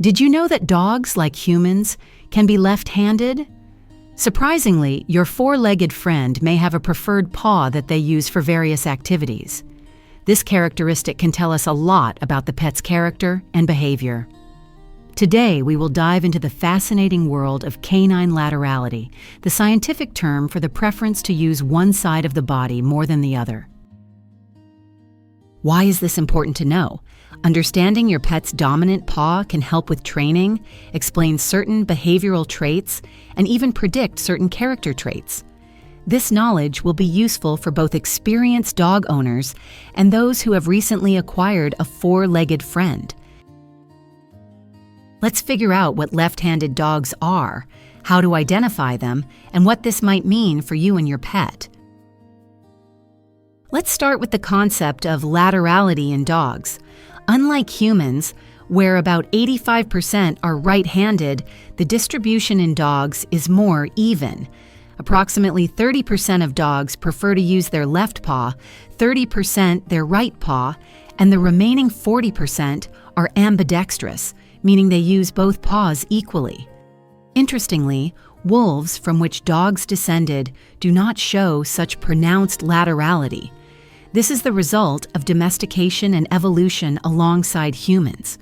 Did you know that dogs, like humans, can be left-handed? Surprisingly, your four-legged friend may have a preferred paw that they use for various activities. This characteristic can tell us a lot about the pet's character and behavior. Today, we will dive into the fascinating world of canine laterality, the scientific term for the preference to use one side of the body more than the other. Why is this important to know? Understanding your pet's dominant paw can help with training, explain certain behavioral traits, and even predict certain character traits. This knowledge will be useful for both experienced dog owners and those who have recently acquired a four-legged friend. Let's figure out what left-handed dogs are, how to identify them, and what this might mean for you and your pet. Let's start with the concept of laterality in dogs. Unlike humans, where about 85% are right-handed, the distribution in dogs is more even. Approximately 30% of dogs prefer to use their left paw, 30% their right paw, and the remaining 40% are ambidextrous, meaning they use both paws equally. Interestingly, wolves, from which dogs descended, do not show such pronounced laterality. This is the result of domestication and evolution alongside humans.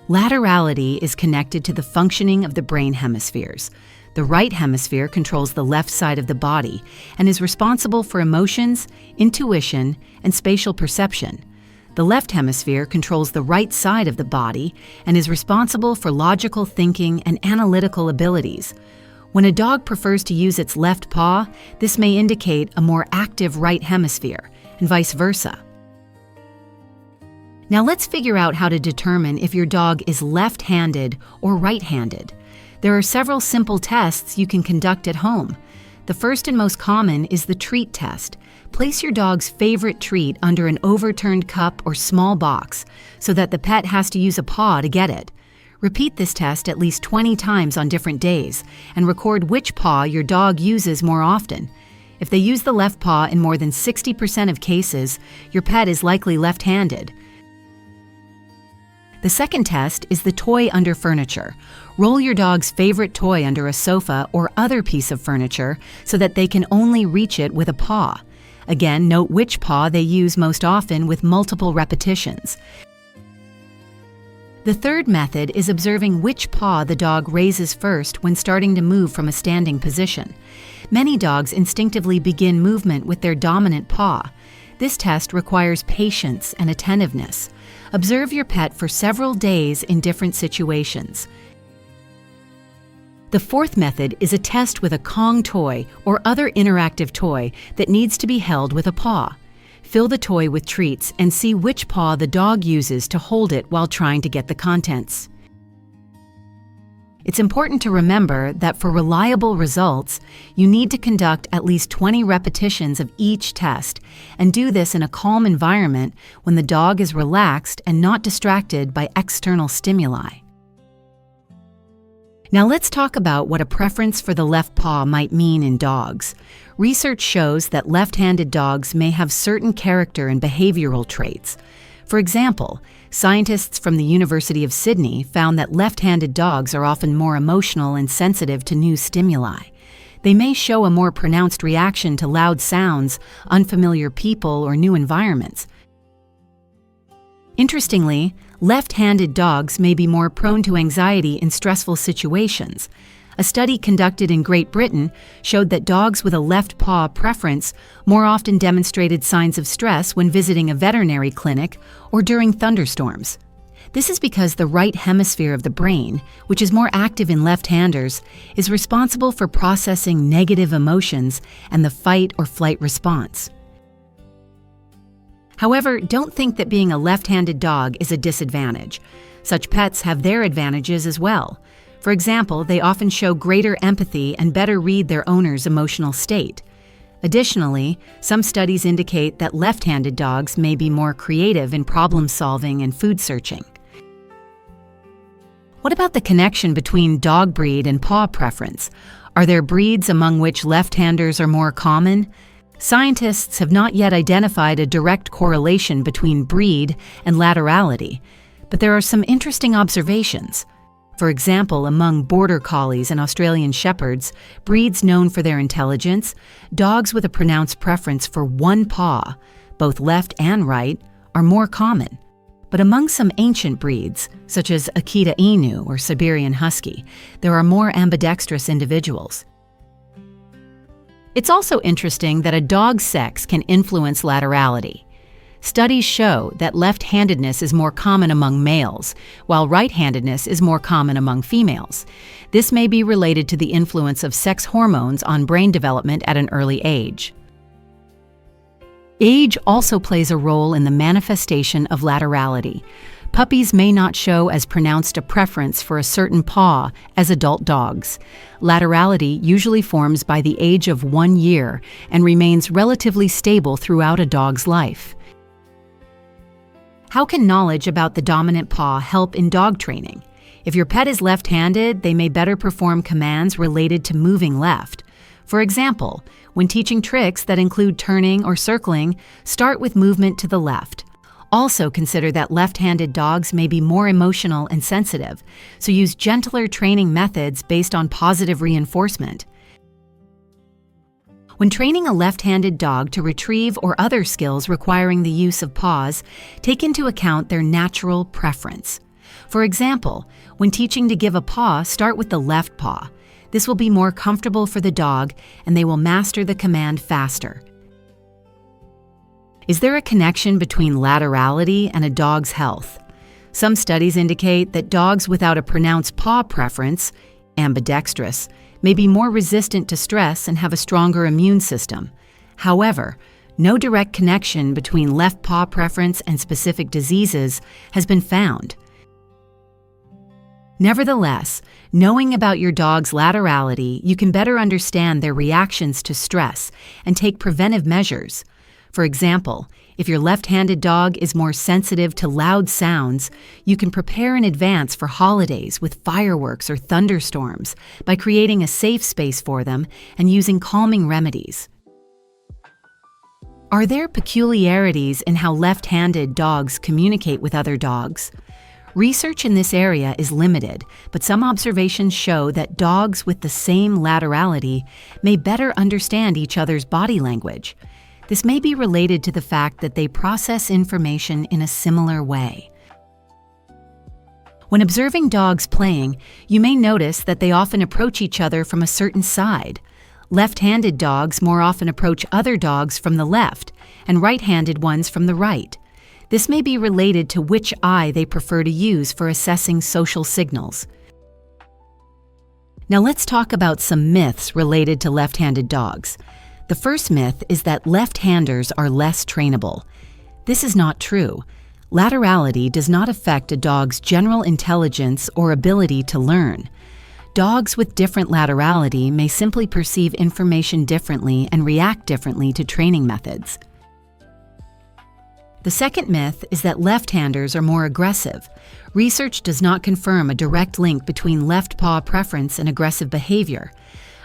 Laterality is connected to the functioning of the brain hemispheres. The right hemisphere controls the left side of the body and is responsible for emotions, intuition, and spatial perception. The left hemisphere controls the right side of the body and is responsible for logical thinking and analytical abilities. When a dog prefers to use its left paw, this may indicate a more active right hemisphere, and vice versa. Now let's figure out how to determine if your dog is left-handed or right-handed. There are several simple tests you can conduct at home. The first and most common is the treat test. Place your dog's favorite treat under an overturned cup or small box so that the pet has to use a paw to get it. Repeat this test at least 20 times on different days and record which paw your dog uses more often. If they use the left paw in more than 60% of cases, your pet is likely left-handed. The second test is the toy under furniture. Roll your dog's favorite toy under a sofa or other piece of furniture so that they can only reach it with a paw. Again, note which paw they use most often with multiple repetitions. The third method is observing which paw the dog raises first when starting to move from a standing position. Many dogs instinctively begin movement with their dominant paw. This test requires patience and attentiveness. Observe your pet for several days in different situations. The fourth method is a test with a Kong toy or other interactive toy that needs to be held with a paw. Fill the toy with treats and see which paw the dog uses to hold it while trying to get the contents. It's important to remember that for reliable results, you need to conduct at least 20 repetitions of each test and do this in a calm environment when the dog is relaxed and not distracted by external stimuli. Now let's talk about what a preference for the left paw might mean in dogs. Research shows that left-handed dogs may have certain character and behavioral traits. For example, scientists from the University of Sydney found that left-handed dogs are often more emotional and sensitive to new stimuli. They may show a more pronounced reaction to loud sounds, unfamiliar people, or new environments. Interestingly, left-handed dogs may be more prone to anxiety in stressful situations. A study conducted in Great Britain showed that dogs with a left paw preference more often demonstrated signs of stress when visiting a veterinary clinic or during thunderstorms. This is because the right hemisphere of the brain, which is more active in left-handers, is responsible for processing negative emotions and the fight or flight response. However, don't think that being a left-handed dog is a disadvantage. Such pets have their advantages as well. For example, they often show greater empathy and better read their owner's emotional state. Additionally, some studies indicate that left-handed dogs may be more creative in problem-solving and food searching. What about the connection between dog breed and paw preference? Are there breeds among which left-handers are more common? Scientists have not yet identified a direct correlation between breed and laterality, But there are some interesting observations. For example, among Border Collies and Australian Shepherds, breeds known for their intelligence, dogs with a pronounced preference for one paw, both left and right, are more common. But among some ancient breeds, such as Akita Inu or Siberian Husky, there are more ambidextrous individuals. It's also interesting that a dog's sex can influence laterality. Studies show that left-handedness is more common among males, while right-handedness is more common among females. This may be related to the influence of sex hormones on brain development at an early age. Age also plays a role in the manifestation of laterality. Puppies may not show as pronounced a preference for a certain paw as adult dogs. Laterality usually forms by the age of 1 year and remains relatively stable throughout a dog's life. How can knowledge about the dominant paw help in dog training? If your pet is left-handed, they may better perform commands related to moving left. For example, when teaching tricks that include turning or circling, start with movement to the left. Also consider that left-handed dogs may be more emotional and sensitive, so use gentler training methods based on positive reinforcement. When training a left-handed dog to retrieve or other skills requiring the use of paws, take into account their natural preference. For example, when teaching to give a paw, start with the left paw. This will be more comfortable for the dog, and they will master the command faster. Is there a connection between laterality and a dog's health? Some studies indicate that dogs without a pronounced paw preference, ambidextrous, may be more resistant to stress and have a stronger immune system. However, no direct connection between left paw preference and specific diseases has been found. Nevertheless, knowing about your dog's laterality, you can better understand their reactions to stress and take preventive measures. For example, if your left-handed dog is more sensitive to loud sounds, you can prepare in advance for holidays with fireworks or thunderstorms by creating a safe space for them and using calming remedies. Are there peculiarities in how left-handed dogs communicate with other dogs? Research in this area is limited, but some observations show that dogs with the same laterality may better understand each other's body language. This may be related to the fact that they process information in a similar way. When observing dogs playing, you may notice that they often approach each other from a certain side. Left-handed dogs more often approach other dogs from the left, and right-handed ones from the right. This may be related to which eye they prefer to use for assessing social signals. Now let's talk about some myths related to left-handed dogs. The first myth is that left-handers are less trainable. This is not true. Laterality does not affect a dog's general intelligence or ability to learn. Dogs with different laterality may simply perceive information differently and react differently to training methods. The second myth is that left-handers are more aggressive. Research does not confirm a direct link between left paw preference and aggressive behavior.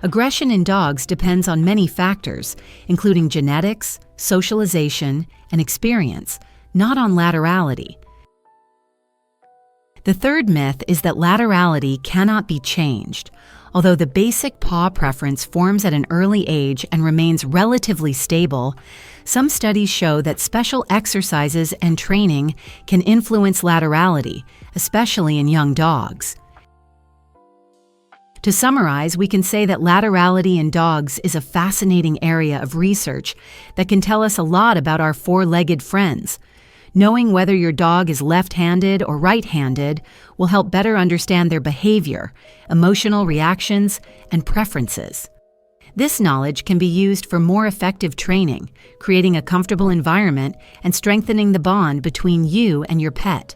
Aggression in dogs depends on many factors, including genetics, socialization, and experience, not on laterality. The third myth is that laterality cannot be changed. Although the basic paw preference forms at an early age and remains relatively stable, some studies show that special exercises and training can influence laterality, especially in young dogs. To summarize, we can say that laterality in dogs is a fascinating area of research that can tell us a lot about our four-legged friends. Knowing whether your dog is left-handed or right-handed will help better understand their behavior, emotional reactions, and preferences. This knowledge can be used for more effective training, creating a comfortable environment, and strengthening the bond between you and your pet.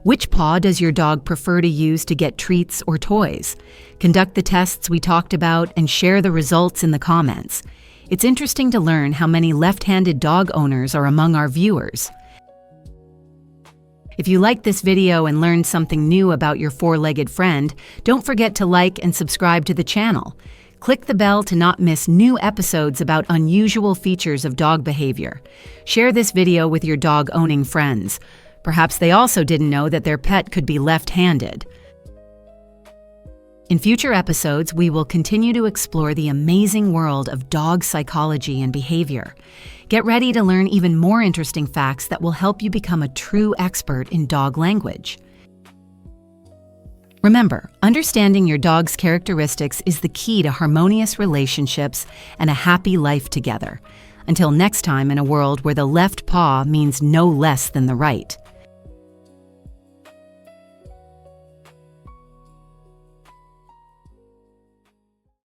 Which paw does your dog prefer to use to get treats or toys? Conduct the tests we talked about and share the results in the comments. It's interesting to learn how many left-handed dog owners are among our viewers. If you liked this video and learned something new about your four-legged friend, don't forget to like and subscribe to the channel. Click the bell to not miss new episodes about unusual features of dog behavior. Share this video with your dog-owning friends. Perhaps they also didn't know that their pet could be left-handed. In future episodes, we will continue to explore the amazing world of dog psychology and behavior. Get ready to learn even more interesting facts that will help you become a true expert in dog language. Remember, understanding your dog's characteristics is the key to harmonious relationships and a happy life together. Until next time, in a world where the left paw means no less than the right.